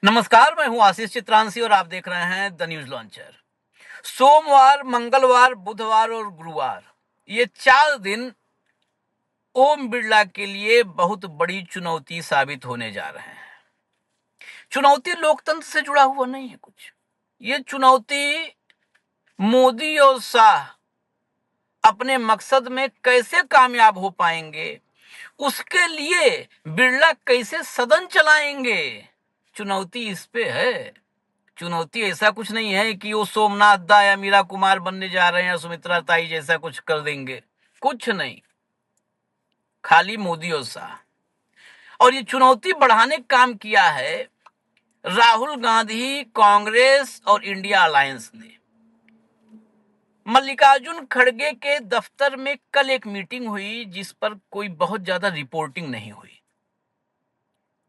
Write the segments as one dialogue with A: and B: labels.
A: नमस्कार, मैं हूं आशीष चित्रांशी और आप देख रहे हैं द न्यूज लॉन्चर। सोमवार, मंगलवार, बुधवार और गुरुवार, ये 4 दिन ओम बिरला के लिए बहुत बड़ी चुनौती साबित होने जा रहे हैं। चुनौती लोकतंत्र से जुड़ा हुआ नहीं है कुछ। ये चुनौती मोदी और शाह अपने मकसद में कैसे कामयाब हो पाएंगे, उसके लिए बिरला कैसे सदन चलाएंगे, चुनौती इस पे है। चुनौती ऐसा कुछ नहीं है कि वो सोमनाथ दा या मीरा कुमार बनने जा रहे हैं या सुमित्रा ताई जैसा कुछ कर देंगे। कुछ नहीं, खाली मोदी और शाह। और ये चुनौती बढ़ाने का काम किया है राहुल गांधी, कांग्रेस और इंडिया अलायंस ने। मल्लिकार्जुन खड़गे के दफ्तर में कल एक मीटिंग हुई जिस पर कोई बहुत ज्यादा रिपोर्टिंग नहीं हुई।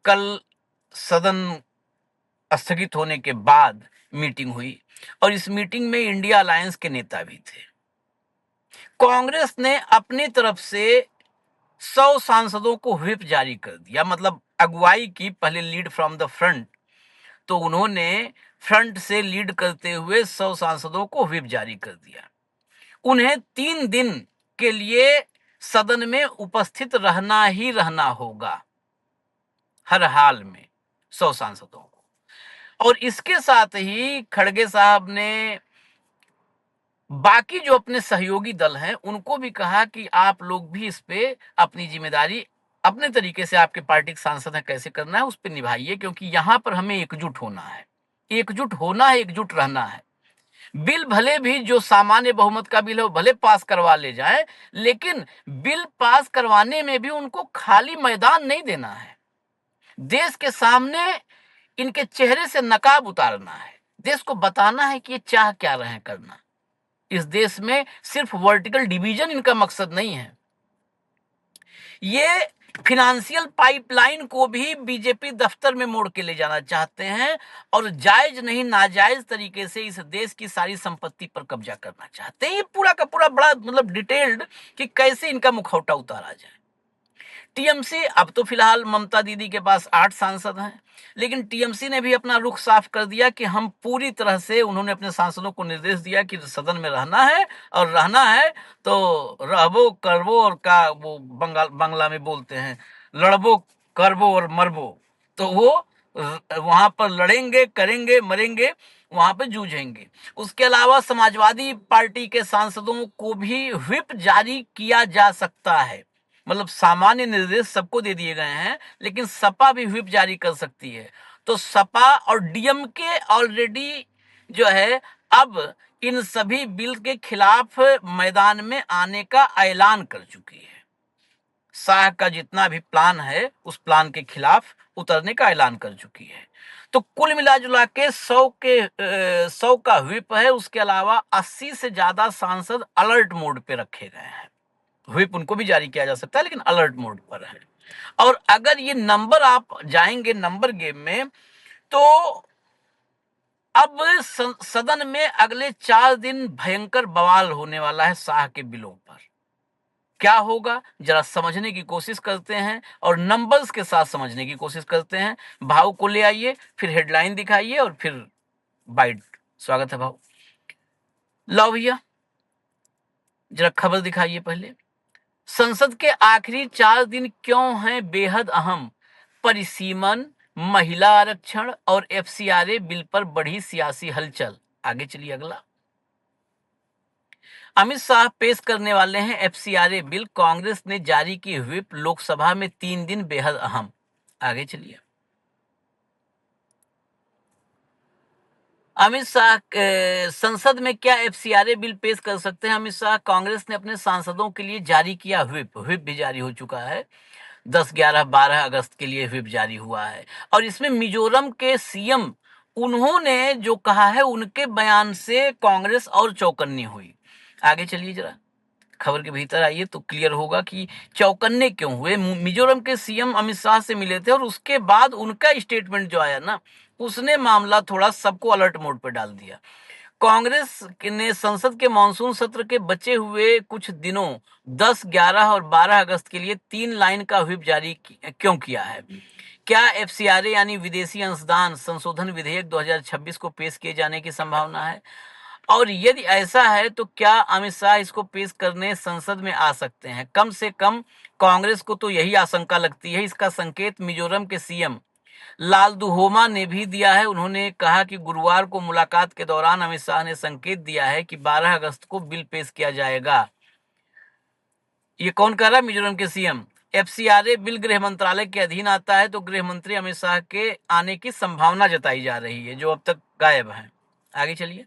A: कल सदन स्थगित होने के बाद मीटिंग हुई और इस मीटिंग में इंडिया अलायंस के नेता भी थे। कांग्रेस ने अपनी तरफ से 100 सांसदों को व्हिप जारी कर दिया, मतलब अगुवाई की, पहले लीड फ्रॉम द फ्रंट। तो उन्होंने फ्रंट से लीड करते हुए 100 सांसदों को व्हिप जारी कर दिया। उन्हें 3 दिन के लिए सदन में उपस्थित रहना ही रहना होगा, हर हाल में 100 सांसदों को। और इसके साथ ही खड़गे साहब ने बाकी जो अपने सहयोगी दल हैं उनको भी कहा कि आप लोग भी इस पे अपनी जिम्मेदारी अपने तरीके से, आपके पार्टी के सांसद हैं, कैसे करना है उस पर निभाइए, क्योंकि यहां पर हमें एकजुट होना है, एकजुट होना है, एकजुट रहना है। बिल भले भी जो सामान्य बहुमत का बिल है वो भले पास करवा ले जाए, लेकिन बिल पास करवाने में भी उनको खाली मैदान नहीं देना है। देश के सामने इनके चेहरे से नकाब उतारना है, देश को बताना है कि ये चाह क्या रहे हैं करना। इस देश में सिर्फ वर्टिकल डिवीजन इनका मकसद नहीं है। ये फिनेंशियल पाइपलाइन को भी बीजेपी दफ्तर में मोड़ के ले जाना चाहते हैं और जायज नहीं, नाजायज तरीके से इस देश की सारी संपत्ति पर कब्जा करना चाहते हैं। ये पूरा का पूरा बड़ा मतलब डिटेल्ड कि कैसे इनका मुखौटा उतारा जाए। टीएमसी, अब तो फिलहाल ममता दीदी के पास 8 सांसद हैं, लेकिन टीएमसी ने भी अपना रुख साफ कर दिया कि हम पूरी तरह से, उन्होंने अपने सांसदों को निर्देश दिया कि सदन में रहना है और रहना है तो रहबो करबो, और का वो बंगला में बोलते हैं, लड़बो करबो और मरबो। तो वो वहां पर लड़ेंगे, करेंगे, मरेंगे, वहां पे जूझेंगे। उसके अलावा समाजवादी पार्टी के सांसदों को भी व्हिप जारी किया जा सकता है, मतलब सामान्य निर्देश सबको दे दिए गए हैं, लेकिन सपा भी व्हिप जारी कर सकती है। तो सपा और डीएमके ऑलरेडी जो है अब इन सभी बिल के खिलाफ मैदान में आने का ऐलान कर चुकी है। शाह का जितना भी प्लान है उस प्लान के खिलाफ उतरने का ऐलान कर चुकी है। तो कुल मिला जुला के 100 का व्हिप है। उसके अलावा 80 से ज्यादा सांसद अलर्ट मोड पे रखे गए हैं। व्हिप उनको भी जारी किया जा सकता है, लेकिन अलर्ट मोड पर है। और अगर ये नंबर आप जाएंगे नंबर गेम में, तो अब सदन में अगले 4 दिन भयंकर बवाल होने वाला है शाह के बिलों पर। क्या होगा जरा समझने की कोशिश करते हैं और नंबर्स के साथ समझने की कोशिश करते हैं। भाव को ले आइए, फिर हेडलाइन दिखाइए और फिर बाइट। स्वागत है भाव। लो भैया, जरा खबर दिखाइए पहले। संसद के आखिरी 4 दिन क्यों हैं बेहद अहम? परिसीमन, महिला आरक्षण और एफसीआरए बिल पर बढ़ी सियासी हलचल। आगे चलिए अगला। अमित शाह पेश करने वाले हैं एफसीआरए बिल। कांग्रेस ने जारी की व्हिप। लोकसभा में 3 दिन बेहद अहम। आगे चलिए। अमित शाह संसद में क्या एफसीआरए बिल पेश कर सकते हैं अमित शाह? कांग्रेस ने अपने सांसदों के लिए जारी किया व्हिप। व्हिप भी जारी हो चुका है। 10, 11, 12 अगस्त के लिए व्हिप जारी हुआ है। और इसमें मिजोरम के सीएम, उन्होंने जो कहा है उनके बयान से कांग्रेस और चौकन्नी हुई। आगे चलिए जरा, खबर के भीतर आइए तो क्लियर होगा कि चौकन्ने क्यों हुए। मिजोरम के सीएम अमित शाह से मिले थे और उसके बाद उनका स्टेटमेंट जो आया ना, उसने मामला थोड़ा सबको अलर्ट मोड पर डाल दिया। कांग्रेस ने संसद के मानसून सत्र के बचे हुए कुछ दिनों 10, 11 और 12 अगस्त के लिए 3 लाइन का व्हिप जारी क्यों किया है? क्या एफसीआरए यानी विदेशी अंशदान संशोधन विधेयक 2026 को पेश किए जाने की संभावना है? और यदि ऐसा है तो क्या अमित शाह इसको पेश करने संसद में आ सकते हैं? कम से कम कांग्रेस को तो यही आशंका लगती है। इसका संकेत मिजोरम के सीएम लालदुहोमा ने भी दिया है। उन्होंने कहा कि गुरुवार को मुलाकात के दौरान अमित शाह ने संकेत दिया है कि 12 अगस्त को बिल पेश किया जाएगा। ये कौन कह रहा है? मिजोरम के सीएम। एफसीआरए बिल गृह मंत्रालय के अधीन आता है, तो गृह मंत्री अमित शाह के आने की संभावना जताई जा रही है, जो अब तक गायब है। आगे चलिए।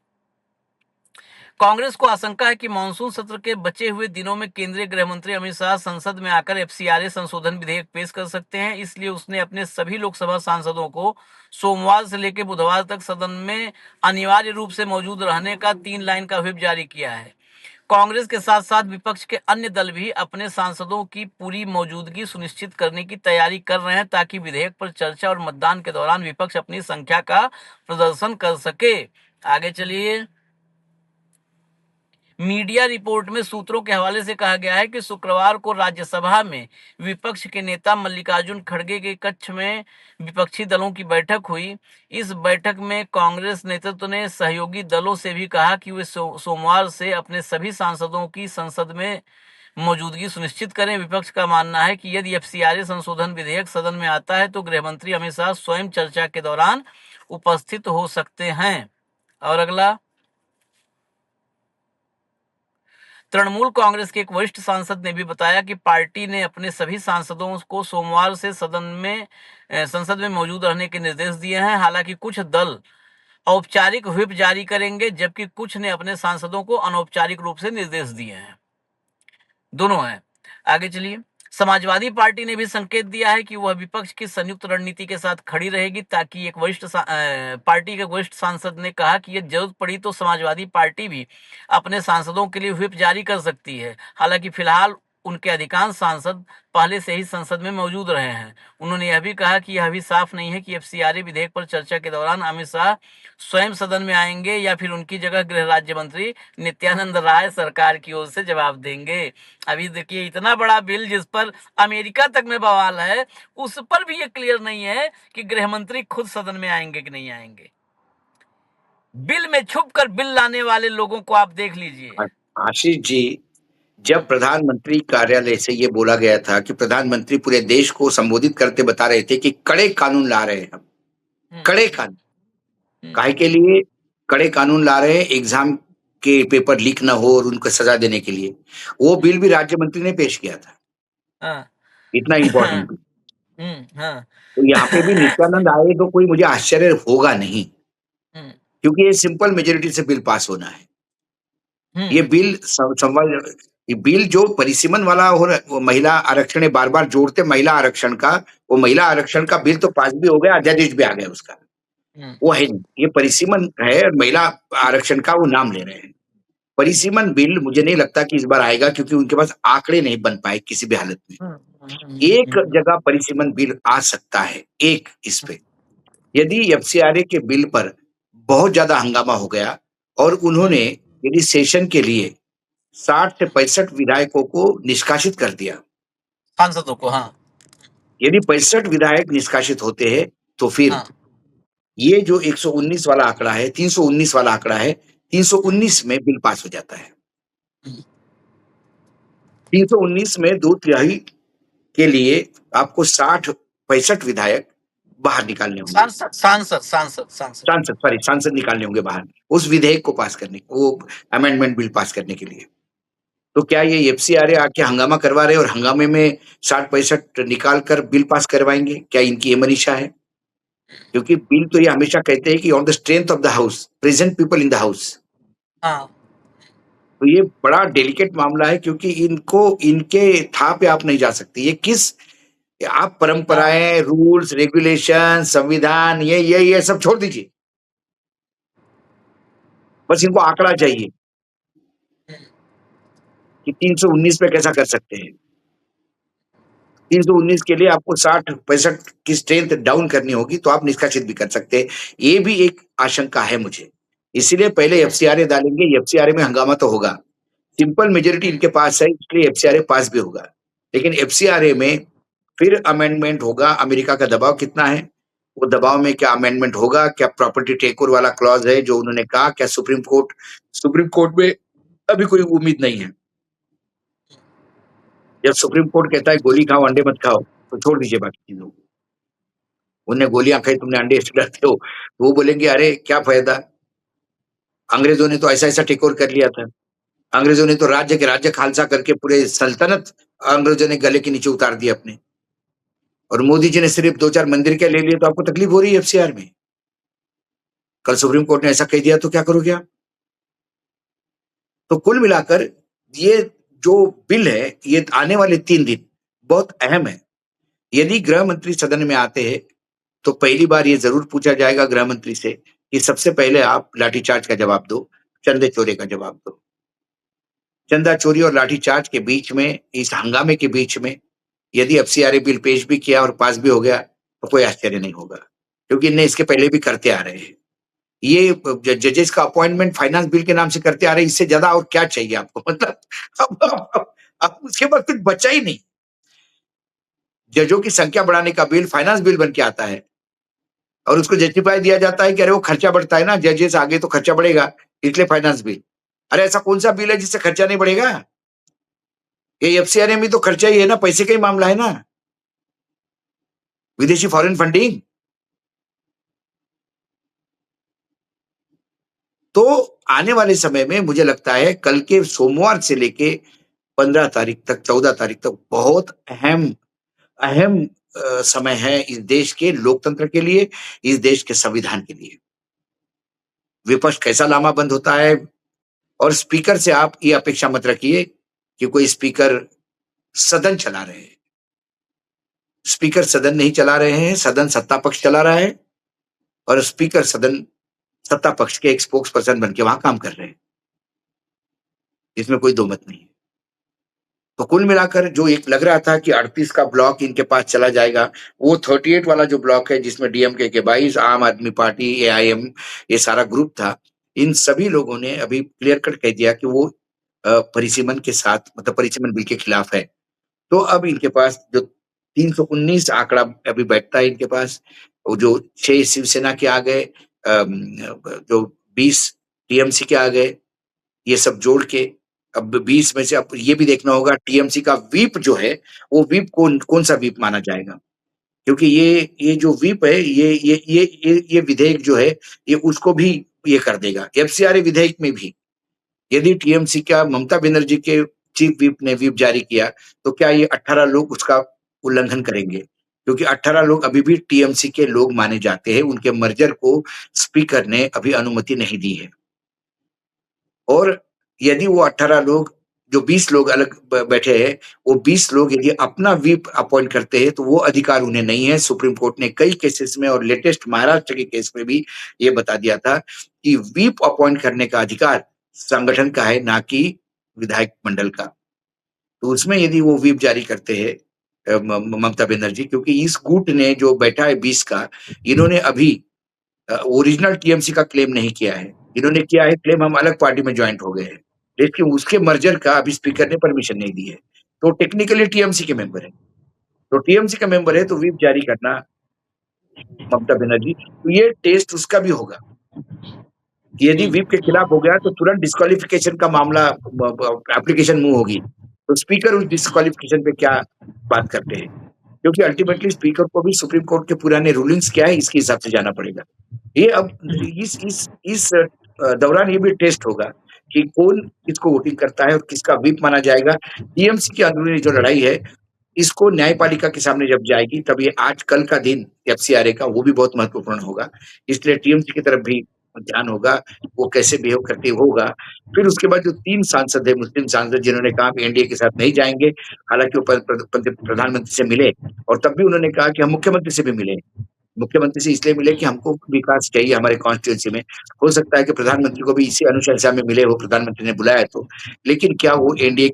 A: कांग्रेस को आशंका है कि मानसून सत्र के बचे हुए दिनों में केंद्रीय गृह मंत्री अमित शाह संसद में आकर एफसीआरए संशोधन विधेयक पेश कर सकते हैं। इसलिए उसने अपने सभी लोकसभा सांसदों को सोमवार से लेकर बुधवार तक सदन में अनिवार्य रूप से मौजूद रहने का 3 लाइन का व्हिप जारी किया है। कांग्रेस के साथ साथ विपक्ष के अन्य दल भी अपने सांसदों की पूरी मौजूदगी सुनिश्चित करने की तैयारी कर रहे हैं, ताकि विधेयक पर चर्चा और मतदान के दौरान विपक्ष अपनी संख्या का प्रदर्शन कर सके। आगे चलिए। मीडिया रिपोर्ट में सूत्रों के हवाले से कहा गया है कि शुक्रवार को राज्यसभा में विपक्ष के नेता मल्लिकार्जुन खड़गे के कक्ष में विपक्षी दलों की बैठक हुई। इस बैठक में कांग्रेस नेतृत्व ने सहयोगी दलों से भी कहा कि वे सोमवार से अपने सभी सांसदों की संसद में मौजूदगी सुनिश्चित करें। विपक्ष का मानना है कि यदि एफसीआरए संशोधन विधेयक सदन में आता है तो गृह मंत्री अमित शाह स्वयं चर्चा के दौरान उपस्थित हो सकते हैं। और अगला, तृणमूल कांग्रेस के एक वरिष्ठ सांसद ने भी बताया कि पार्टी ने अपने सभी सांसदों को सोमवार से संसद में मौजूद रहने के निर्देश दिए हैं। हालांकि कुछ दल औपचारिक व्हिप जारी करेंगे, जबकि कुछ ने अपने सांसदों को अनौपचारिक रूप से निर्देश दिए हैं। दोनों हैं। आगे चलिए। समाजवादी पार्टी ने भी संकेत दिया है कि वह विपक्ष की संयुक्त रणनीति के साथ खड़ी रहेगी, ताकि पार्टी के वरिष्ठ सांसद ने कहा कि यदि जरूरत पड़ी तो समाजवादी पार्टी भी अपने सांसदों के लिए व्हिप जारी कर सकती है। हालांकि फिलहाल उनके अधिकांश सांसद पहले से ही संसद में मौजूद रहे हैं। उन्होंने यह भी कहा कि यह भी साफ नहीं है कि एफसीआरए विधेयक पर चर्चा के दौरान अमित शाह स्वयं सदन में आएंगे या फिर उनकी जगह गृह राज्य मंत्री नित्यानंद राय सरकार की ओर से जवाब देंगे। अभी देखिए, इतना बड़ा बिल जिस पर अमेरिका तक में बवाल है, उस पर भी ये क्लियर नहीं है कि गृह मंत्री खुद सदन में आएंगे कि नहीं आएंगे। बिल में छुप कर बिल लाने वाले लोगों को आप देख लीजिए।
B: आशीष जी, जब प्रधानमंत्री कार्यालय से ये बोला गया था कि प्रधानमंत्री पूरे देश को संबोधित करते बता रहे थे कि कड़े कानून ला रहे हैं हम, कड़े कानून काहे के लिए कड़े कानून ला रहे हैं? एग्जाम के पेपर लीक ना हो और उनको सजा देने के लिए। वो बिल भी राज्य मंत्री ने पेश किया था।
A: हाँ।
B: इतना इंपॉर्टेंट बिल।
A: हाँ।
B: तो यहाँ पे भी नित्यानंद आए तो कोई मुझे आश्चर्य होगा नहीं, क्योंकि ये सिंपल मेजोरिटी से बिल पास होना है। ये बिल जो परिसीमन वाला हो, वो महिला आरक्षण बार बार जोड़ते महिला आरक्षण का, वो महिला आरक्षण का बिल तो पास भी हो गया, अध्यादेश भी आ गया उसका, वो है नहीं। ये परिसीमन है और महिला आरक्षण का वो नाम ले रहे हैं। परिसीमन बिल मुझे नहीं लगता कि इस बार आएगा, क्योंकि उनके पास आंकड़े नहीं बन पाए किसी भी हालत में। एक जगह परिसीमन बिल आ सकता है, एक इस पे, यदि एफसीआरए के बिल पर बहुत ज्यादा हंगामा हो गया और उन्होंने यदि सेशन के लिए 60 से 65 विधायकों को निष्कासित कर दिया,
A: सांसदों को। हाँ।
B: यदि 65 विधायक निष्कासित होते हैं तो फिर ये जो 119 वाला आंकड़ा है, 319 वाला आंकड़ा है, 319 में बिल पास हो जाता है। 319 में 2/3 के लिए आपको 65 विधायक बाहर निकालने होंगे। सांसद निकालने होंगे बाहर, उस विधेयक को पास करने, वो अमेंडमेंट बिल पास करने के लिए। तो क्या ये एफसीआरए आके हंगामा करवा रहे हैं और हंगामे में 60-65 निकाल कर बिल पास करवाएंगे? क्या इनकी ये मनीषा है? क्योंकि बिल तो ये हमेशा कहते हैं कि on the strength of the house, present people in the house. तो ये बड़ा डेलिकेट मामला है, क्योंकि इनको इनके था पे आप नहीं जा सकते। ये किस, आप परंपराएं, रूल्स, रेगुलेशन, संविधान, ये सब छोड़ दीजिए, बस इनको आंकड़ा चाहिए कि 319 पे कैसा कर सकते हैं। 319 के लिए आपको 60-65 की स्ट्रेंथ डाउन करनी होगी, तो आप निष्कासित भी कर सकते हैं। ये भी एक आशंका है मुझे, इसीलिए पहले एफसीआरए डालेंगे। एफसीआरए में हंगामा तो होगा, सिंपल मेजोरिटी इनके पास है, इसलिए एफसीआरए पास भी होगा। लेकिन एफसीआरए में फिर अमेंडमेंट होगा, अमेरिका का दबाव कितना है, वो दबाव में क्या अमेंडमेंट होगा, क्या प्रॉपर्टी टेक ओवर वाला क्लॉज है जो उन्होंने कहा, क्या सुप्रीम कोर्ट में अभी कोई उम्मीद नहीं है। जब सुप्रीम कोर्ट कहता है गोली खाओ अंडे मत खाओ, तो छोड़ दीजिए बाकी चीजों को। उन्हें गोलियां खाई, तुमने अंडे डरते हो, तो वो बोलेंगे अरे क्या फायदा, अंग्रेजों ने तो ऐसा ऐसा टेक ओवर कर लिया था, अंग्रेजों ने तो राज्य के राज्य खालसा करके पूरे सल्तनत अंग्रेजों ने गले के नीचे उतार दिया अपने, और मोदी जी ने सिर्फ 2-4 मंदिर के ले लिए, तो आपको तकलीफ हो रही है एफसीआर में। कल सुप्रीम कोर्ट ने ऐसा कह दिया तो क्या करोगे आप? तो कुल मिलाकर ये जो बिल है, ये आने वाले 3 दिन बहुत अहम है। यदि गृह मंत्री सदन में आते हैं, तो पहली बार ये ज़रूर पूछा जाएगा गृह मंत्री से कि सबसे पहले आप लाठीचार्ज का जवाब दो, चंदे चोरी का जवाब दो। चंदा चोरी और लाठीचार्ज के बीच में, इस हंगामे के बीच में यदि एफसीआरए बिल पेश भी किया और पास भी हो गया, तो कोई आश्चर्य नहीं होगा, क्योंकि इन्हें इसके पहले भी करते आ रहे हैं। ये जजेस का अपॉइंटमेंट फाइनेंस बिल के नाम से करते आ रहे हैं, इससे ज्यादा और क्या चाहिए आपको? मतलब अब उसके बाद कुछ बचा ही नहीं। जजों की संख्या बढ़ाने का बिल फाइनेंस बिल बन के आता है, और उसको जस्टिफाई दिया जाता है कि अरे वो खर्चा बढ़ता है ना, जजेस आगे तो खर्चा बढ़ेगा, इसलिए फाइनेंस बिल। अरे ऐसा कौन सा बिल है जिससे खर्चा नहीं बढ़ेगा? ये एफसीआरए में तो खर्चा ही है ना, पैसे का ही मामला है ना, विदेशी फॉरेन फंडिंग। तो आने वाले समय में मुझे लगता है कल के सोमवार से लेके 15 तारीख तक, 14 तारीख तक बहुत अहम अहम समय है इस देश के लोकतंत्र के लिए, इस देश के संविधान के लिए। विपक्ष कैसा लामाबंद होता है, और स्पीकर से आप ये अपेक्षा मत रखिए कि कोई स्पीकर सदन चला रहे हैं। स्पीकर सदन नहीं चला रहे हैं, सदन सत्ता पक्ष चला रहा है, और स्पीकर सदन सत्ता पक्ष के एक स्पोक्स पर्सन बन के वहां काम कर रहे हैं। इसमें कोई दो मत नहीं है। तो कुल मिलाकर जो एक लग रहा था कि 38 का ब्लॉक इनके पास चला जाएगा, वो 38 वाला जो ब्लॉक है जिसमें डीएमके के 22, आम आदमी पार्टी, एआईएम, ये सारा ग्रुप था, इन सभी लोगों ने अभी क्लियर कट कह दिया कि वो परिसीमन के साथ, मतलब परिसीमन बिल के खिलाफ है। तो अब इनके पास जो 319 आंकड़ा अभी बैठता है इनके पास, वो जो 6 शिवसेना के आ गए, जो 20 टीएमसी के आ गए, ये सब जोड़ के अब 20 में से अब ये भी देखना होगा टीएमसी का व्हिप जो है, वो व्हिप कौन-सा व्हिप माना जाएगा? क्योंकि ये जो व्हिप है, ये विधेयक जो है, ये उसको भी ये कर देगा। एफसीआरए विधेयक में भी यदि टीएमसी का ममता बनर्जी के चीफ व्हिप ने व्हिप जारी किया, तो क्या ये 18 लोग उसका उल्लंघन करेंगे? क्योंकि 18 लोग अभी भी टीएमसी के लोग माने जाते हैं, उनके मर्जर को स्पीकर ने अभी अनुमति नहीं दी है। और यदि वो 18 लोग, जो 20 लोग अलग बैठे हैं, वो 20 लोग यदि अपना व्हिप अपॉइंट करते हैं, तो वो अधिकार उन्हें नहीं है। सुप्रीम कोर्ट ने कई केसेस में, और लेटेस्ट महाराष्ट्र के केस में भी ये बता दिया था कि व्हिप अपॉइंट करने का अधिकार संगठन का है, ना कि विधायक मंडल का। तो उसमें यदि वो व्हिप जारी करते हैं ममता बनर्जी, क्योंकि इस गुट ने जो बैठा है 20 का, इन्होंने अभी ओरिजिनल टीएमसी का क्लेम नहीं किया है। इन्होंने किया है क्लेम हम अलग पार्टी में जॉइंट हो गए हैं। लेकिन उसके मर्जर का अभी स्पीकर ने परमिशन नहीं दी है। तो टेक्निकली टीएमसी के मेंबर है। तो टीएमसी का मेंबर है, तो व्हिप जारी करना ममता बनर्जी, तो ये टेस्ट उसका भी होगा। यदि व्हिप के खिलाफ हो गया, तो तुरंत डिस्क्वालिफिकेशन का मामला, एप्लीकेशन मूव होगी। तो स्पीकर उस डिस्क्वालिफिकेशन पे क्या बात करते हैं? क्योंकि अल्टीमेटली स्पीकर को भी सुप्रीम कोर्ट के पुराने रूलिंग्स क्या है, इसके हिसाब से जाना पड़ेगा। ये अब इस दौरान ये भी टेस्ट होगा कि कौन किसको वोटिंग करता है और किसका व्हिप माना जाएगा। टीएमसी की अंदरूनी जो लड़ाई है, इसको न्यायपालिका के सामने जब जाएगी, तब ये आज कल का दिन एफसीआरए का वो भी बहुत महत्वपूर्ण होगा। इसलिए टीएमसी की तरफ भी ध्यान होगा, वो कैसे बिहेव करती होगा। फिर उसके बाद जो 3 सांसद है, मुस्लिम सांसद, जिन्होंने कहा हम एनडीए के साथ नहीं जाएँगे, हालाँकि वो प्रधानमंत्री से मिले, और तब भी उन्होंने कहा कि हम मुख्यमंत्री से भी मिले। मुख्यमंत्री से इसलिए मिले कि हमको विकास चाहिए हमारे कॉन्स्टिट्यूएंसी में। हो सकता है कि प्रधानमंत्री को भी इसी अनुशंसा में मिले हो, प्रधानमंत्री ने बुलाया तो। लेकिन क्या वो एनडीए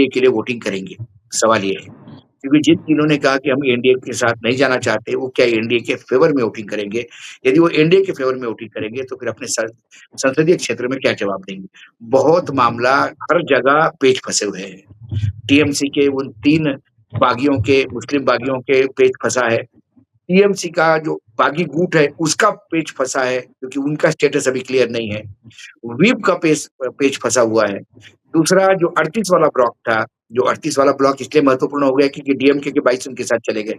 B: के लिए वोटिंग करेंगे? सवाल ये है। क्योंकि जिन तीनों ने कहा कि हम एनडीए के साथ नहीं जाना चाहते, वो क्या एनडीए के फेवर में वोटिंग करेंगे? यदि वो एनडीए के फेवर में वोटिंग करेंगे, तो फिर अपने संसदीय क्षेत्र में क्या जवाब देंगे? बहुत मामला, हर जगह पेच फँसे हुए हैं। टीएमसी के उन 3 बागियों के, मुस्लिम बागियों के पेच फँसा है। टीएमसी का जो बागी गुट है, उसका पेच फँसा है, क्योंकि उनका स्टेटस अभी क्लियर नहीं है। व्हिप का पेच फँसा हुआ है। दूसरा जो 38 वाला ब्लॉक था, जो 38 वाला ब्लॉक इसलिए महत्वपूर्ण हो गया क्योंकि डीएमके के 22 उनके साथ चले गए।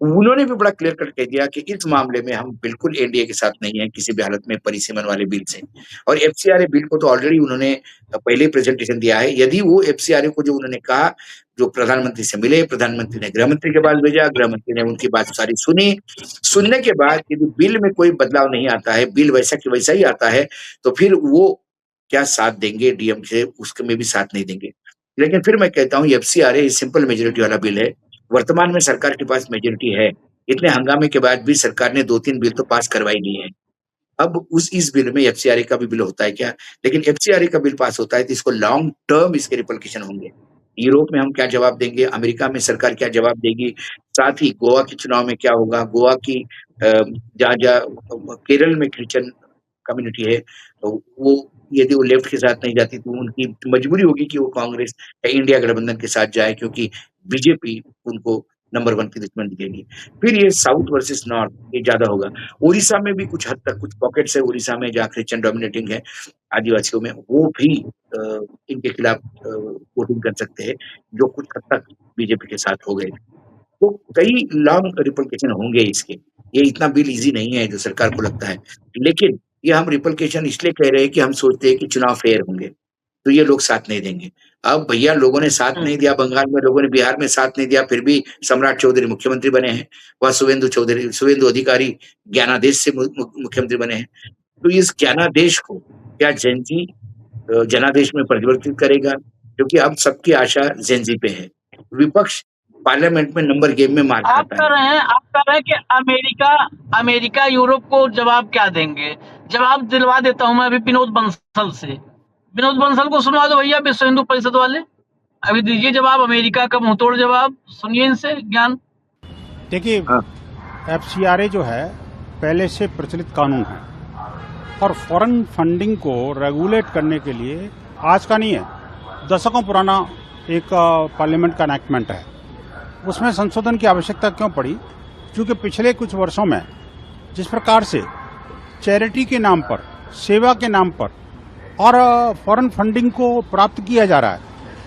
B: उन्होंने भी बड़ा क्लियर कट कह दिया कि इस मामले में हम बिल्कुल एनडीए के साथ नहीं हैं, किसी भी हालत में परिसीमन वाले बिल से। और एफसीआरए बिल को तो ऑलरेडी उन्होंने पहले ही प्रेजेंटेशन दिया है। यदि वो एफसीआरए को जो उन्होंने कहा, जो प्रधानमंत्री से मिले, प्रधानमंत्री ने गृहमंत्री के पास भेजा, गृहमंत्री ने उनकी बात सारी सुनी। सुनने के बाद यदि बिल में कोई बदलाव नहीं आता है, बिल वैसा कि वैसा ही आता है, तो फिर वो क्या साथ देंगे डीएमके, उसके में भी साथ नहीं देंगे। लेकिन फिर मैं कहता हूँ एफसीआरए सिंपल मेजॉरिटी वाला बिल है। वर्तमान में सरकार के पास मेजॉरिटी है। इतने हंगामे के बाद भी सरकार ने 2-3 बिल तो पास करवा ही लिए हैं। अब उस इस बिल में एफसीआरए का भी बिल होता है क्या? लेकिन एफसीआरए का बिल पास होता है तो इसको लॉन्ग टर्म इसके रिपरकशन होंगे। यूरोप में हम क्या जवाब देंगे? अमेरिका में सरकार क्या जवाब देगी? साथ ही गोवा के चुनाव में क्या होगा? गोवा की जहाँ-जहाँ केरल में क्रिश्चियन कम्युनिटी है, तो वो यदि वो लेफ्ट के साथ नहीं जाती तो उनकी मजबूरी होगी कि वो कांग्रेस या इंडिया गठबंधन के साथ जाए, क्योंकि बीजेपी उनको नंबर 1 की दुश्मन दिखेगी। फिर ये साउथ वर्सेस नॉर्थ ये ज़्यादा होगा। ओडिशा में भी कुछ हद तक कुछ पॉकेट्स है ओडिशा में जहाँ क्रिश्चियन डोमिनेटिंग है, आदिवासियों में, वो भी इनके खिलाफ वोटिंग कर सकते हैं, जो कुछ हद तक बीजेपी के साथ हो गए। तो कई लॉन्ग रिपरकशन होंगे इसके। ये इतना बिल ईज़ी नहीं है जो सरकार को लगता है। लेकिन ये हम रिपरकशन इसलिए कह रहे हैं कि हम सोचते हैं कि चुनाव फेयर होंगे, तो ये लोग साथ नहीं देंगे। अब भैया लोगों ने साथ नहीं दिया, बंगाल में लोगों ने, बिहार में साथ नहीं दिया, फिर भी सम्राट चौधरी मुख्यमंत्री बने हैं। वह शुभेंदु अधिकारी ज्ञानादेश से मुख्यमंत्री बने हैं। तो इस ज्ञानादेश को क्या जेन ज़ी जनादेश में परिवर्तित करेगा? क्योंकि अब सबकी आशा जेन ज़ी पे है। विपक्ष पार्लियामेंट में नंबर गेम में मार खाता है।
A: आप कह रहे हैं कि अमेरिका अमेरिका यूरोप को जवाब क्या देंगे? जवाब दिलवा देता हूँ मैं अभी विनोद बंसल से। विनोद बंसल को सुनवा दो भैया, विश्व हिंदू परिषद वाले। अभी दीजिए जवाब, अमेरिका का मुंहतोड़ जवाब सुनिए इनसे ज्ञान।
C: देखिए,
B: हाँ।
C: एफसीआरए जो है पहले से प्रचलित कानून है और फॉरेन फंडिंग को रेगुलेट करने के लिए आज का नहीं है, दशकों पुराना एक पार्लियामेंट का एनैक्टमेंट है। उसमें संशोधन की आवश्यकता क्यों पड़ी? क्योंकि पिछले कुछ वर्षों में जिस प्रकार से चैरिटी के नाम पर, सेवा के नाम पर और फॉरेन फंडिंग को प्राप्त किया जा रहा है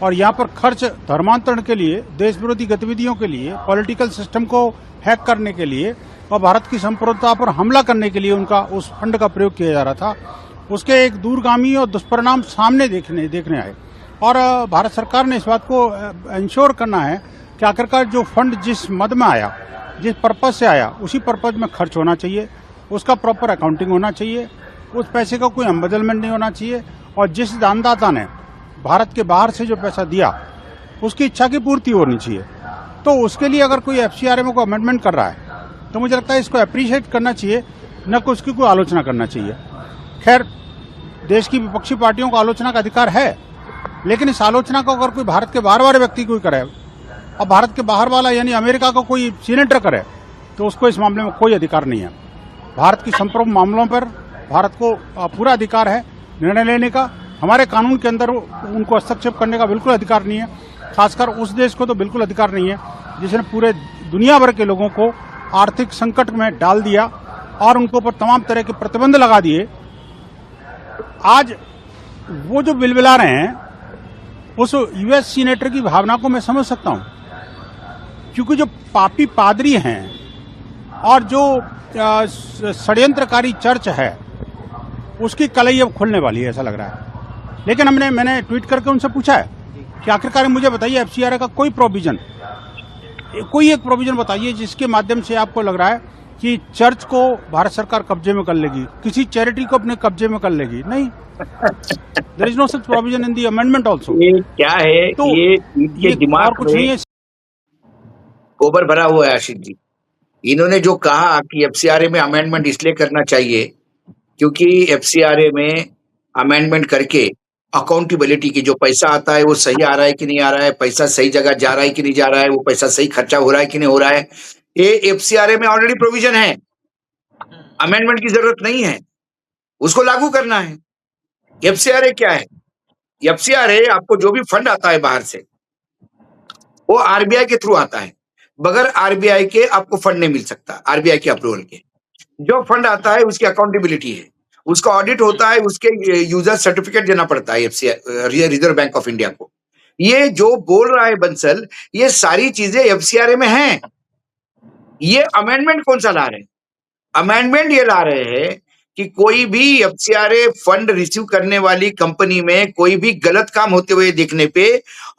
C: और यहाँ पर खर्च धर्मांतरण के लिए, देश विरोधी गतिविधियों के लिए, पॉलिटिकल सिस्टम को हैक करने के लिए और भारत की संप्रभुता पर हमला करने के लिए उनका उस फंड का प्रयोग किया जा रहा था, उसके एक दूरगामी और दुष्परिणाम सामने देखने आए। और भारत सरकार ने इस बात को इंश्योर करना है कि आखिरकार जो फंड जिस मद में आया, जिस पर्पज से आया, उसी पर्पज में खर्च होना चाहिए, उसका प्रॉपर अकाउंटिंग होना चाहिए, उस पैसे का कोई एम्बेजलमेंट नहीं होना चाहिए और जिस दानदाता ने भारत के बाहर से जो पैसा दिया उसकी इच्छा की पूर्ति होनी चाहिए। तो उसके लिए अगर कोई एफसीआरए में कोई अमेंडमेंट कर रहा है तो मुझे लगता है इसको अप्रिशिएट करना चाहिए, न कि उसकी कोई आलोचना करना चाहिए। खैर, देश की विपक्षी पार्टियों को आलोचना का अधिकार है, लेकिन इस आलोचना को अगर कोई भारत के बाहर वाले व्यक्ति कोई करे और भारत के बाहर वाला यानी अमेरिका को कोई सीनेटर करे तो उसको इस मामले में कोई अधिकार नहीं है। भारत की संप्रभु मामलों पर भारत को पूरा अधिकार है निर्णय लेने का। हमारे कानून के अंदर उनको हस्तक्षेप करने का बिल्कुल अधिकार नहीं है। खासकर उस देश को तो बिल्कुल अधिकार नहीं है जिसने पूरे दुनिया भर के लोगों को आर्थिक संकट में डाल दिया और उनको ऊपर तमाम तरह के प्रतिबंध लगा दिए। आज वो जो बिलबिला रहे हैं उस यूएस सीनेटर की भावना को मैं समझ सकता हूं, क्योंकि जो पापी पादरी हैं और जो षड्यंत्रकारी चर्च है उसकी कलई अब खुलने वाली है, ऐसा लग रहा है। लेकिन मैंने ट्वीट करके उनसे पूछा है कि आखिरकार मुझे बताइए एफसीआरए का कोई प्रोविजन, कोई एक प्रोविजन बताइए जिसके माध्यम से आपको लग रहा है कि चर्च को भारत सरकार कब्जे में कर लेगी, किसी चैरिटी को अपने कब्जे में कर लेगी। नहीं, there is no such provision in the amendment also.
B: ये क्या है?
C: तो
B: ये दिमाग
C: कुछ नहीं है,
B: गोबर भरा हुआ है आशीष जी। इन्होंने जो कहा कि एफसीआरए में अमेंडमेंट इसलिए करना चाहिए क्योंकि एफसीआरए में अमेंडमेंट करके अकाउंटेबिलिटी की, जो पैसा आता है वो सही आ रहा है कि नहीं आ रहा है, पैसा सही जगह जा रहा है कि नहीं जा रहा है, वो पैसा सही खर्चा हो रहा है कि नहीं हो रहा है, ये एफसीआरए में ऑलरेडी प्रोविजन है। अमेंडमेंट की जरूरत नहीं है, उसको लागू करना है। एफसीआरए क्या है? एफसीआरए आपको जो भी फंड आता है बाहर से, वो आरबीआई के थ्रू आता है। बगैर आरबीआई के आपको फंड नहीं मिल सकता, आरबीआई के अप्रूवल के। जो फंड आता है उसकी अकाउंटेबिलिटी है, उसका ऑडिट होता है, उसके यूजर सर्टिफिकेट देना पड़ता है रिजर्व बैंक ऑफ इंडिया को। ये जो बोल रहा है बंसल, ये सारी चीजें एफसीआरए में हैं। ये अमेंडमेंट कौन सा ला रहे हैं? अमेंडमेंट ये ला रहे हैं कि कोई भी एफसीआरए फंड रिसीव करने वाली कंपनी में कोई भी गलत काम होते हुए देखने पे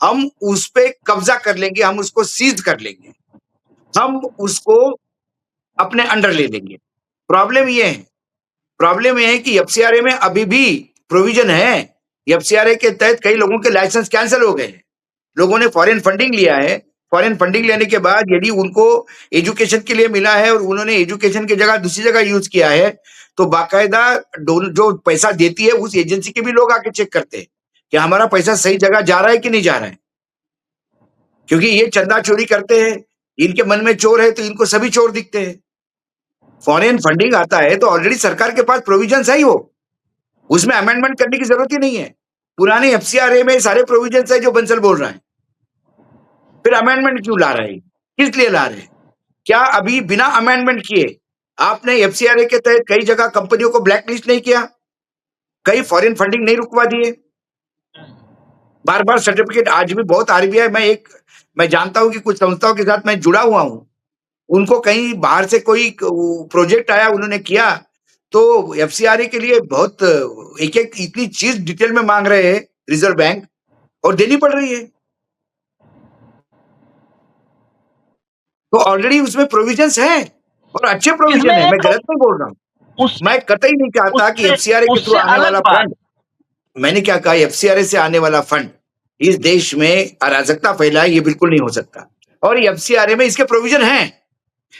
B: हम उस पे कब्जा कर लेंगे, हम उसको सीज कर लेंगे, हम उसको अपने अंडर ले लेंगे। प्रॉब्लम ये है कि एफसीआरए में अभी भी प्रोविजन है। एफसीआरए के तहत कई लोगों के लाइसेंस कैंसिल हो गए, लोगों ने फॉरेन फंडिंग लिया है। फॉरेन फंडिंग लेने के बाद यदि उनको एजुकेशन के लिए मिला है और उन्होंने एजुकेशन की जगह दूसरी जगह यूज किया है, तो बाकायदा जो पैसा देती है उस एजेंसी के भी लोग आके चेक करते हैं कि हमारा पैसा सही जगह जा रहा है कि नहीं जा रहा है। क्योंकि ये चंदा चोरी करते हैं, इनके मन में चोर है तो इनको सभी चोर दिखते हैं। फॉरेन फंडिंग आता है तो ऑलरेडी सरकार के पास प्रोविजन है ही, वो उसमें अमेंडमेंट करने की जरूरत ही नहीं है। पुराने एफसीआरए में सारे प्रोविजन है जो बंसल बोल रहा है। फिर अमेंडमेंट क्यों ला रहे हैं? किस लिए ला रहे हैं? क्या अभी बिना अमेंडमेंट किए आपने एफसीआरए के तहत कई जगह कंपनियों को ब्लैकलिस्ट नहीं किया, कई फॉरेन फंडिंग नहीं रुकवा दिए? बार बार सर्टिफिकेट आज भी बहुत आरबीआई, मैं जानता हूं कि कुछ संस्थाओं के साथ मैं जुड़ा हुआ हूं, उनको कहीं बाहर से कोई प्रोजेक्ट आया उन्होंने किया तो एफसीआरए के लिए बहुत एक एक इतनी चीज डिटेल में मांग रहे हैं रिजर्व बैंक, और देनी पड़ रही है। तो ऑलरेडी उसमें प्रोविजंस है और अच्छे प्रोविजन है, मैं गलत नहीं बोल रहा हूँ। मैं कतई नहीं चाहता कि एफसीआरए के थ्रू आने वाला फंड, मैंने क्या कहा, एफसीआरए से आने वाला फंड इस देश में अराजकता फैलाए, ये बिल्कुल नहीं हो सकता। और एफसीआरए में इसके प्रोविजन है,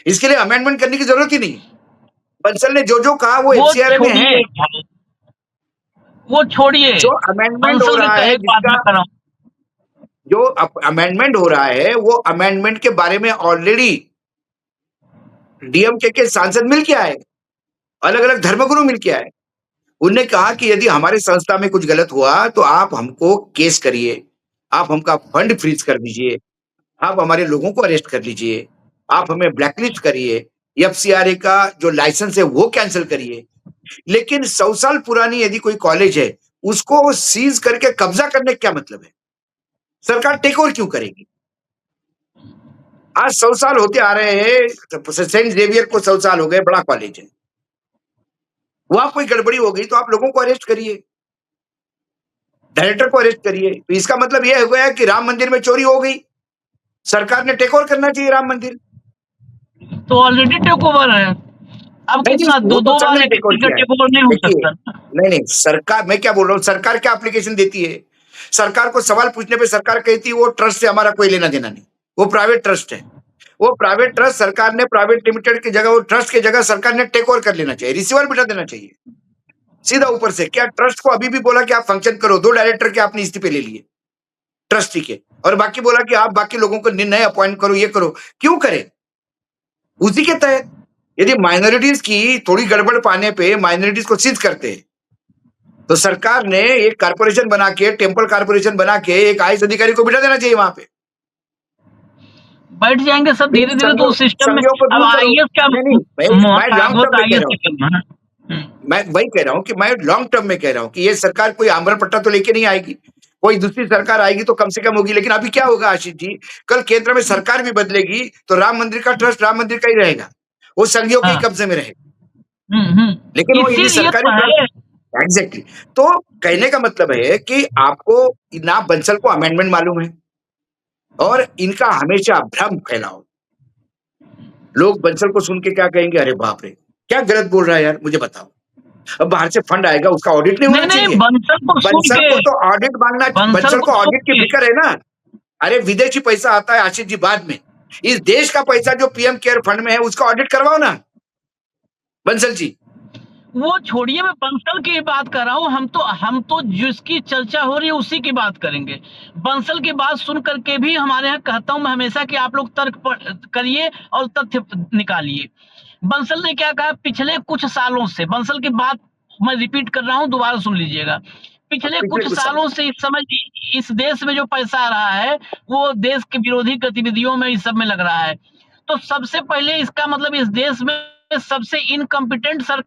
B: इसके लिए अमेंडमेंट करने की जरूरत ही नहीं। बंसल ने जो कहा वो एफसीआरए में है।
D: वो छोड़िए,
B: जो अमेंडमेंट हो रहा है, जो अमेंडमेंट हो रहा है, वो अमेंडमेंट के बारे में ऑलरेडी डीएमके के सांसद मिल के आए, अलग अलग धर्मगुरु मिल के आए। उन्होंने कहा कि यदि हमारे संस्था में कुछ गलत हुआ तो आप हमको केस करिए, आप हमका फंड फ्रीज कर दीजिए, आप हमारे लोगों को अरेस्ट कर लीजिए, आप हमें ब्लैकलिस्ट करिए, एफसीआरए का जो लाइसेंस है वो कैंसिल करिए। लेकिन 100 साल पुरानी यदि कोई कॉलेज है उसको सीज करके कब्जा करने का क्या मतलब है? सरकार टेक ओवर क्यों करेगी? आज 100 साल होते आ रहे हैं, सेंट जेवियर को 100 साल हो गए, बड़ा कॉलेज है, वहां कोई गड़बड़ी हो गई तो आप लोगों को अरेस्ट करिए, डायरेक्टर को अरेस्ट करिए। तो इसका मतलब यह हो गया कि राम मंदिर में चोरी हो गई, सरकार ने टेक ओवर करना चाहिए राम मंदिर।
D: तो ऑलरेडी टेक ओवर है, अब कितना दो बार टेक ओवर नहीं हो सकता।
B: नहीं, सरकार, मैं क्या बोल रहा हूँ, सरकार क्या एप्लीकेशन देती है? सरकार को सवाल पूछने पे सरकार कहती है वो ट्रस्ट से हमारा कोई लेना देना नहीं, वो प्राइवेट ट्रस्ट है। वो प्राइवेट ट्रस्ट, सरकार ने प्राइवेट लिमिटेड की जगह, वो ट्रस्ट की जगह सरकार ने टेक ओवर कर लेना चाहिए, रिसीवर बिठा देना चाहिए सीधा ऊपर से। क्या ट्रस्ट को अभी भी बोला कि आप फंक्शन करो, 2 डायरेक्टर के आपने इस्तीफे ले लिए ट्रस्टी के, और बाकी बोला कि आप बाकी लोगों को नए अपॉइंट करो, ये करो। क्यों करें? उसी के तहत यदि माइनॉरिटीज की थोड़ी गड़बड़ पाने पे माइनॉरिटीज को सीज करते हैं तो सरकार ने एक कारपोरेशन बना के, टेम्पल कारपोरेशन बना के एक आईएएस अधिकारी को बिठा देना चाहिए, वहां पे
D: बैठ जाएंगे सब धीरे धीरे। तो सिस्टम में अब आईएएस क्या,
B: मैं वही कह रहा हूँ कि मैं लॉन्ग टर्म में कह रहा हूँ कि ये सरकार कोई आम्र पट्टा तो लेके नहीं आएगी, कोई दूसरी सरकार आएगी तो कम से कम होगी। लेकिन अभी क्या होगा आशीष जी, कल केंद्र में सरकार भी बदलेगी तो राम मंदिर का ट्रस्ट राम मंदिर का ही रहेगा, वो संघियों के कब्जे में रहेगा। लेकिन वो यदि सरकारी, एग्जैक्टली। तो कहने का मतलब है कि आपको ना बंसल को अमेंडमेंट मालूम है और इनका हमेशा भ्रम फैलाओ। लोग बंसल को सुन के क्या कहेंगे, अरे बाप रे क्या गलत बोल रहा है यार, मुझे बताओ। अब बाहर से फंड आएगा, उसका ऑडिट नहीं होना चाहिए? बंसल को तो ऑडिट मांगना, बंसल को ऑडिट की फिक्र है ना। अरे विदेशी पैसा आता है आशीष जी बाद में, इस देश का पैसा जो पीएम केयर फंड में है उसका ऑडिट करवाओ ना बंसल जी।
D: वो छोड़िए, मैं बंसल की बात कर रहा हूँ। हम तो जिसकी चर्चा हो रही है उसी की बात करेंगे। बंसल की बात सुन करके भी हमारे यहाँ कहता हूँ मैं हमेशा कि आप लोग तर्क करिए और तथ्य निकालिए। बंसल ने क्या कहा पिछले कुछ सालों से, बंसल की बात मैं रिपीट कर रहा हूँ, दोबारा सुन लीजिएगा। पिछले कुछ सालों से इस समय इस देश में जो पैसा आ रहा है वो देश के विरोधी गतिविधियों में इस सब में लग रहा है। तो सबसे पहले इसका मतलब इस देश में सबसे इनकम्पिटेंट सरकार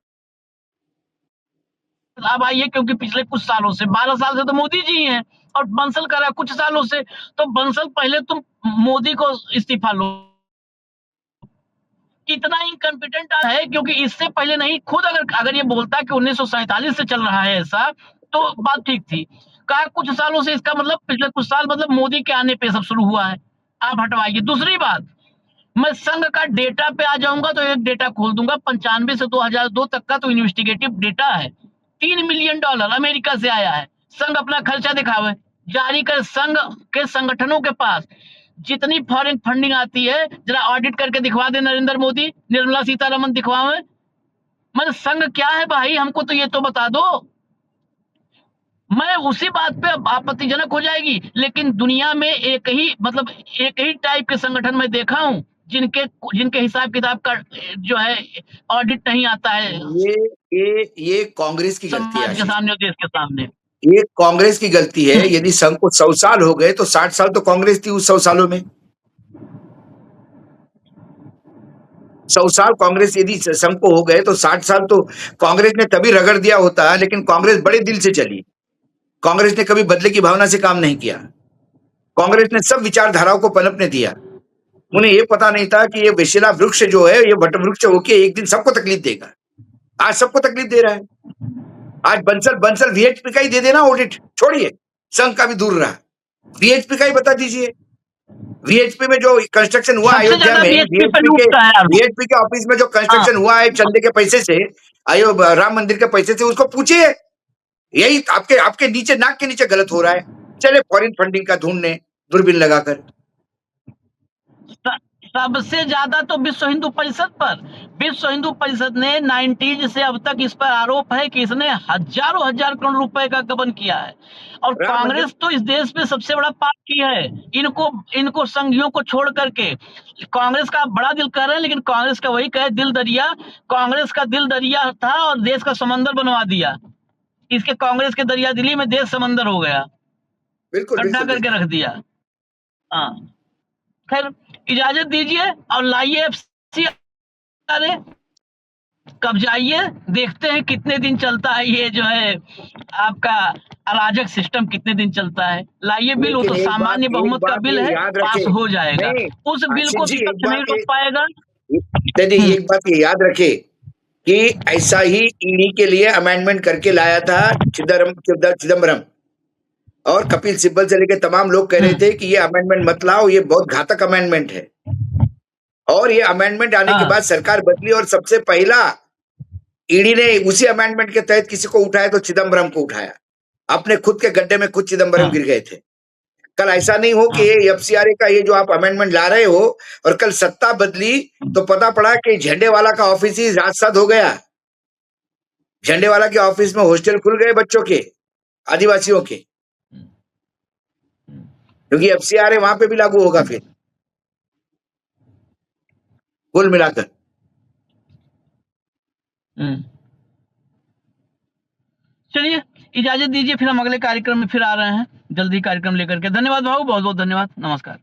D: अब आई है, क्योंकि पिछले कुछ सालों से 12 साल से तो मोदी जी हैं और बंसल कर रहा है कुछ सालों से। तो बंसल पहले तुम मोदी को इस्तीफा लो। इतना इनकम्पिटेंट है क्योंकि इससे पहले नहीं, खुद अगर ये बोलता कि 1947 से चल रहा है ऐसा तो बात ठीक थी। कहा कुछ सालों से, इसका मतलब पिछले कुछ साल मतलब मोदी के आने पे सब शुरू हुआ है। आप हटवाइए। दूसरी बात, मैं संघ का डेटा पे आ जाऊंगा तो एक डेटा खोल दूंगा, 95 से 2002 तक का तो इन्वेस्टिगेटिव डेटा है। $3 मिलियन अमेरिका से आया है। संघ अपना खर्चा दिखावे, जारी कर। संघ के संगठनों के पास जितनी फॉरेन फंडिंग आती है जरा ऑडिट करके दिखवा दे नरेंद्र मोदी, निर्मला सीतारमन दिखवावे। मतलब संघ क्या है भाई, हमको तो ये तो बता दो। मैं उसी बात पे आपत्तिजनक हो जाएगी, लेकिन दुनिया में एक ही टाइप के संगठन में देखा हूं जिनके हिसाब किताब का जो है ऑडिट नहीं आता है
B: ये कांग्रेस की गलती है
D: समाज के सामने और देश के सामने।
B: ये कांग्रेस की गलती है। यदि संघ को 100 साल हो गए तो 60 साल तो कांग्रेस थी उस 100 सालों में। 100 साल कांग्रेस यदि संघ को हो गए तो 60 साल तो कांग्रेस ने तभी रगड़ दिया होता। लेकिन कांग्रेस बड़े दिल से चली। कांग्रेस ने कभी बदले की भावना से काम नहीं किया। कांग्रेस ने सब विचारधाराओं को पनपने दिया। उन्हें यह पता नहीं था कि ये विशिला वृक्ष जो है ये वट वृक्ष होके एक दिन सबको तकलीफ देगा। आज सबको तकलीफ दे रहा है। आज बंसल वीएचपी का ही दे देना ऑडिट, छोड़िए संघ का भी दूर रहा, वीएचपी का ही बता दीजिए। वीएचपी में जो कंस्ट्रक्शन हुआ अयोध्या में, वीएचपी के ऑफिस में जो कंस्ट्रक्शन हुआ है चंदे के पैसे से, राम मंदिर के पैसे से, उसको पूछिए। यही आपके नीचे, नाक के नीचे गलत हो रहा है। चले फॉरेन फंडिंग का ढूंढने दूरबीन लगाकर।
D: सबसे ज्यादा तो विश्व हिंदू परिषद पर, विश्व हिंदू परिषद ने 90s से अब तक इस पर आरोप है कि इसने हजारों हजार करोड़ रुपए का गबन किया है। और कांग्रेस तो इस देश में सबसे बड़ा पाप की है। इनको संघियों को छोड़ करके कांग्रेस का बड़ा दिल कर रहे हैं, लेकिन कांग्रेस का वही कहे दिल दरिया। कांग्रेस का दिल दरिया था और देश का समंदर बनवा दिया। इसके कांग्रेस के दरिया दिली में देश समंदर हो गया, गड्ढा करके रख दिया। हाँ, खैर इजाजत दीजिए और लाइए FCRA, कब जाइए, देखते हैं कितने दिन चलता है ये जो है आपका अराजक सिस्टम, कितने दिन चलता है। लाइए बिल, वो तो सामान्य बहुमत का बिल है, पास हो जाएगा। उस बिल को विपक्ष नहीं रोक पाएगा।
B: एक बात ये याद रखे कि ऐसा ही ईडी के लिए अमेंडमेंट करके लाया था चिदम्बरम, और कपिल सिब्बल से लेकर तमाम लोग कह रहे थे कि ये अमेंडमेंट मत लाओ, ये बहुत घातक अमेंडमेंट है। और ये अमेंडमेंट आने के बाद सरकार बदली और सबसे पहला ईडी ने उसी अमेंडमेंट के तहत किसी को उठाया तो चिदम्बरम को उठाया। अपने खुद के गड्ढे में खुद चिदम्बरम गिर गए थे। कल ऐसा नहीं हो कि FCRA का ये जो आप अमेंडमेंट ला रहे हो और कल सत्ता बदली तो पता पड़ा कि झंडे वाला का ऑफिस ही राजसाद हो गया। झंडे वाला के ऑफिस में हॉस्टल खुल गए बच्चों के, आदिवासियों के, क्योंकि FCRA वहां पे भी लागू होगा फिर कुल मिलाकर।
D: चलिए इजाजत दीजिए, फिर हम अगले कार्यक्रम में फिर आ रहे हैं, जल्दी कार्यक्रम लेकर के। धन्यवाद भाऊ, बहुत बहुत धन्यवाद, नमस्कार।